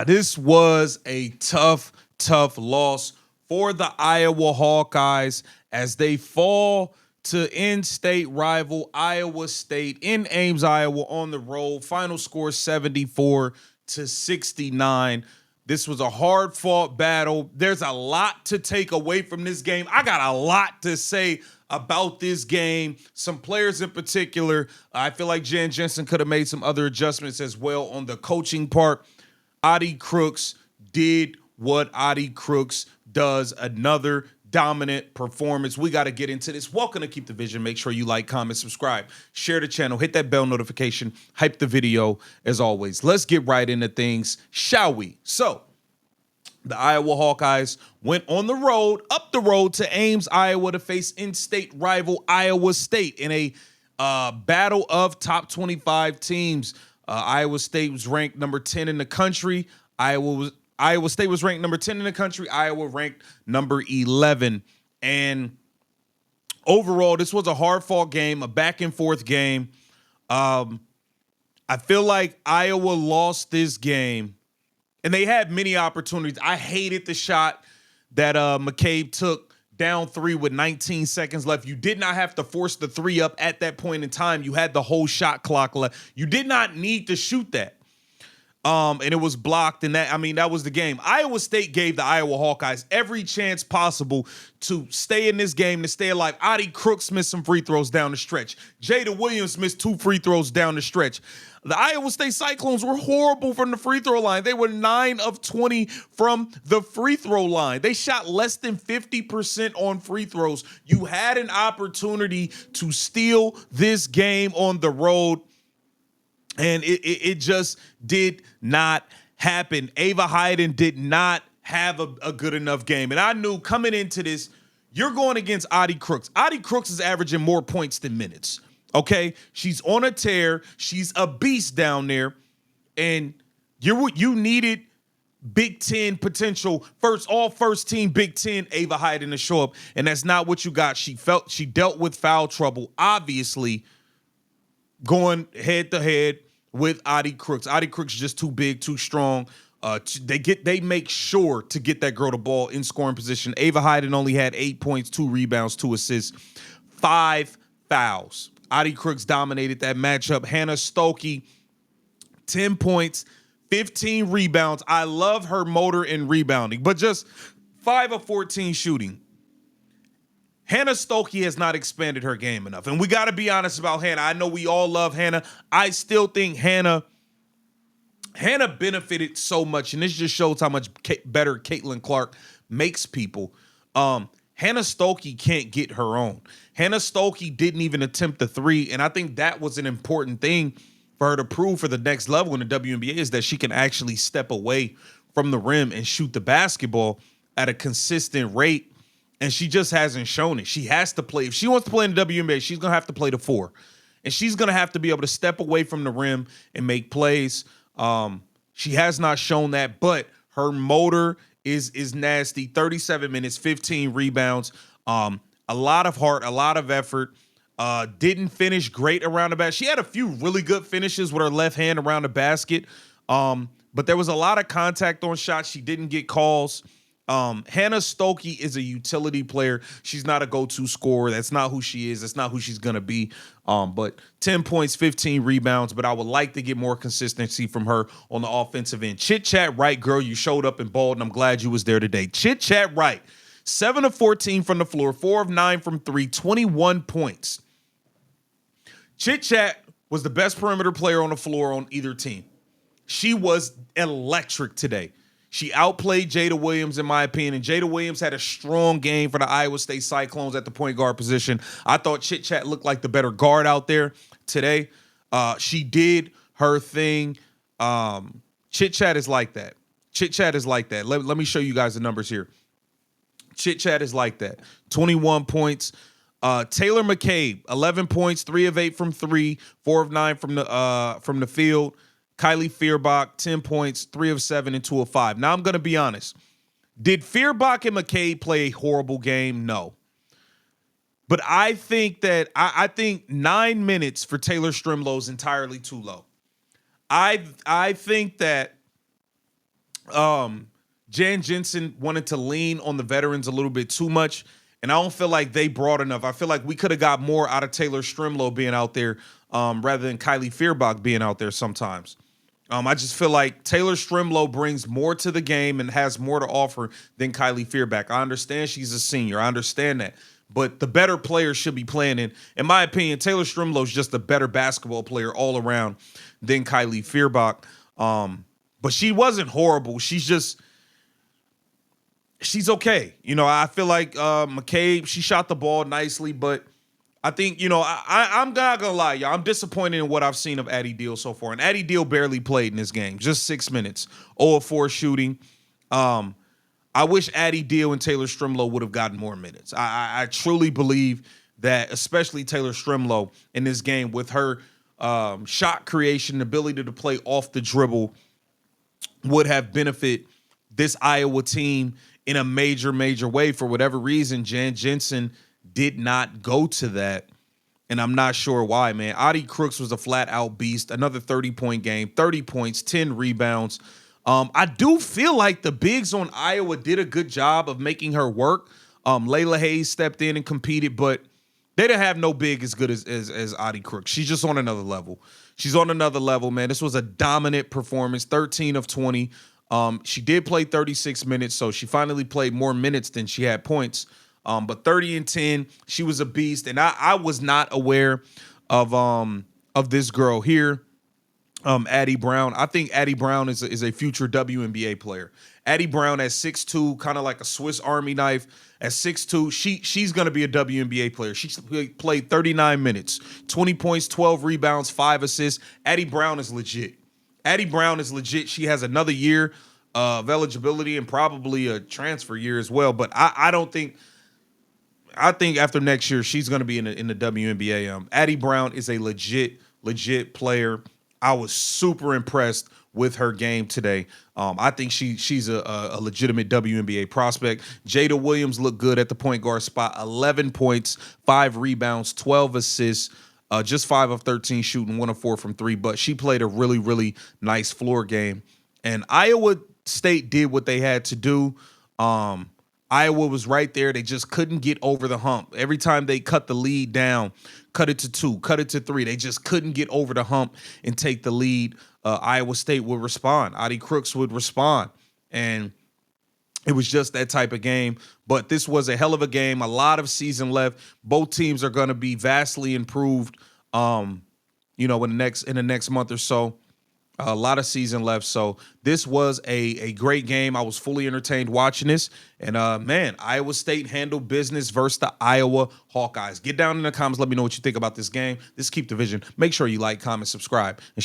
This was a tough loss for the Iowa Hawkeyes as they fall to in-state rival Iowa State in Ames, Iowa on the road. Final score 74-69. This was a hard-fought battle. There's a lot to take away from this game. I got a lot to say about this game. Some players in particular. I feel like Jan Jensen could have made some other adjustments as well on the coaching part. Audi Crooks did what Audi Crooks does. Another dominant performance. We got to get into this. Welcome to Keep the Vision. Make sure you like, comment, subscribe, share the channel, hit that bell notification, hype the video as always. Let's get right into things, shall we? So, the Iowa Hawkeyes went on the road, up the road to Ames, Iowa to face in-state rival Iowa State in a battle of top 25 teams. Iowa State was ranked number 10 in the country. Iowa State was ranked number 10 in the country. Iowa ranked number 11. And overall, this was a hard-fought game, a back-and-forth game. I feel like Iowa lost this game, and they had many opportunities. I hated the shot that McCabe took down 3 with 19 seconds left. You did not have to force the 3 up at that point in time. You had the whole shot clock left. You did not need to shoot that. And it was blocked, and that was the game. Iowa State gave the Iowa Hawkeyes every chance possible to stay in this game, to stay alive. Audi Crooks missed some free throws down the stretch. Jada Williams missed 2 free throws down the stretch. The Iowa State Cyclones were horrible from the free throw line. They were 9 of 20 from the free throw line. They shot less than 50% on free throws. You had an opportunity to steal this game on the road, and it just did not happen. Ava Heiden did not have a good enough game. And I knew coming into this, you're going against Audi Crooks. Audi Crooks is averaging more points than minutes. Okay? She's on a tear. She's a beast down there. And you needed Big Ten potential, first team Big Ten Ava Heiden to show up. And that's not what you got. She dealt with foul trouble, obviously, going head to head with Audi Crooks. Audi Crooks just too big, too strong. They make sure to get that girl the ball in scoring position. Ava Heiden only had 8 points, 2 rebounds, 2 assists, 5 fouls. Audi Crooks dominated that matchup. Hannah Stuelke, 10 points, 15 rebounds. I love her motor in rebounding, but just 5 of 14 shooting. Hannah Stuelke has not expanded her game enough. And we got to be honest about Hannah. I know we all love Hannah. I still think Hannah benefited so much, and this just shows how much better Caitlin Clark makes people. Hannah Stuelke can't get her own. Hannah Stuelke didn't even attempt the 3, and I think that was an important thing for her to prove for the next level in the WNBA, is that she can actually step away from the rim and shoot the basketball at a consistent rate. And she just hasn't shown it. She has to play. If she wants to play in the WNBA, she's going to have to play the 4. And she's going to have to be able to step away from the rim and make plays. She has not shown that, but her motor is nasty. 37 minutes, 15 rebounds. A lot of heart, a lot of effort. Didn't finish great around the basket. She had a few really good finishes with her left hand around the basket. But there was a lot of contact on shots. She didn't get calls. Hannah Stuelke is a utility player. She's not a go-to scorer. That's not who she is. That's not who she's going to be. But 10 points, 15 rebounds. But I would like to get more consistency from her on the offensive end. Chit Chat Right, girl, you showed up and balled, and I'm glad you was there today. Chit Chat Right, 7 of 14 from the floor, 4 of 9 from 3, 21 points. Chit Chat was the best perimeter player on the floor on either team. She was electric today. She outplayed Jada Williams, in my opinion, and Jada Williams had a strong game for the Iowa State Cyclones at the point guard position. I thought Chit Chat looked like the better guard out there today. She did her thing. Chit Chat is like that. Chit Chat is like that. Let me show you guys the numbers here. Chit Chat is like that. 21 points. Taylor McCabe, 11 points, 3 of 8 from 3, 4 of 9 from the field. Kylie Feuerbach, 10 points, 3 of 7, and 2 of 5. Now, I'm going to be honest. Did Feuerbach and McCabe play a horrible game? No. But I think that I think 9 minutes for Taylor Strimlow is entirely too low. I think that Jan Jensen wanted to lean on the veterans a little bit too much, and I don't feel like they brought enough. I feel like we could have got more out of Taylor Strimlow being out there rather than Kylie Fierbach being out there sometimes. I just feel like Taylor Strimlow brings more to the game and has more to offer than Kylie Fierbach. I understand she's a senior. I understand that. But the better players should be playing. In my opinion, Taylor Strimlow is just a better basketball player all around than Kylie Fierbach. But she wasn't horrible. She's okay. I feel like McCabe, she shot the ball nicely, but I think, I'm not gonna lie, y'all. I'm disappointed in what I've seen of Addie Deal so far. And Addie Deal barely played in this game, just 6 minutes. 0 of 4 shooting. I wish Addie Deal and Taylor Strimlow would have gotten more minutes. I truly believe that, especially Taylor Strimlow in this game, with her shot creation, ability to play off the dribble, would have benefit this Iowa team in a major, major way. For whatever reason, Jan Jensen did not go to that, and I'm not sure why, man. Audi Crooks was a flat-out beast. Another 30-point game, 30 points, 10 rebounds. I do feel like the bigs on Iowa did a good job of making her work. Layla Hayes stepped in and competed, but they didn't have no big as good as Audi Crooks. She's just on another level. She's on another level, man. This was a dominant performance, 13 of 20. She did play 36 minutes, so she finally played more minutes than she had points. But 30 and 10, she was a beast. And I was not aware of this girl here, Addie Brown. I think Addie Brown is a future WNBA player. Addie Brown at 6'2", kind of like a Swiss Army knife. At 6'2", she's going to be a WNBA player. She played 39 minutes, 20 points, 12 rebounds, 5 assists. Addie Brown is legit. Addie Brown is legit. She has another year of eligibility and probably a transfer year as well. But I think after next year, she's going to be in the WNBA. Addie Brown is a legit player. I was super impressed with her game today. I think she's a legitimate WNBA prospect. Jada Williams looked good at the point guard spot. 11 points, 5 rebounds, 12 assists, just 5 of 13 shooting, 1 of 4 from 3. But she played a really, really nice floor game. And Iowa State did what they had to do. Iowa was right there. They just couldn't get over the hump. Every time they cut the lead down, cut it to 2, cut it to 3, they just couldn't get over the hump and take the lead. Iowa State would respond. Audi Crooks would respond. And it was just that type of game. But this was a hell of a game. A lot of season left. Both teams are going to be vastly improved, in the next month or so. A lot of season left. So this was a great game. I was fully entertained watching this. And, man, Iowa State handled business versus the Iowa Hawkeyes. Get down in the comments. Let me know what you think about this game. This Keep the Vision. Make sure you like, comment, subscribe, and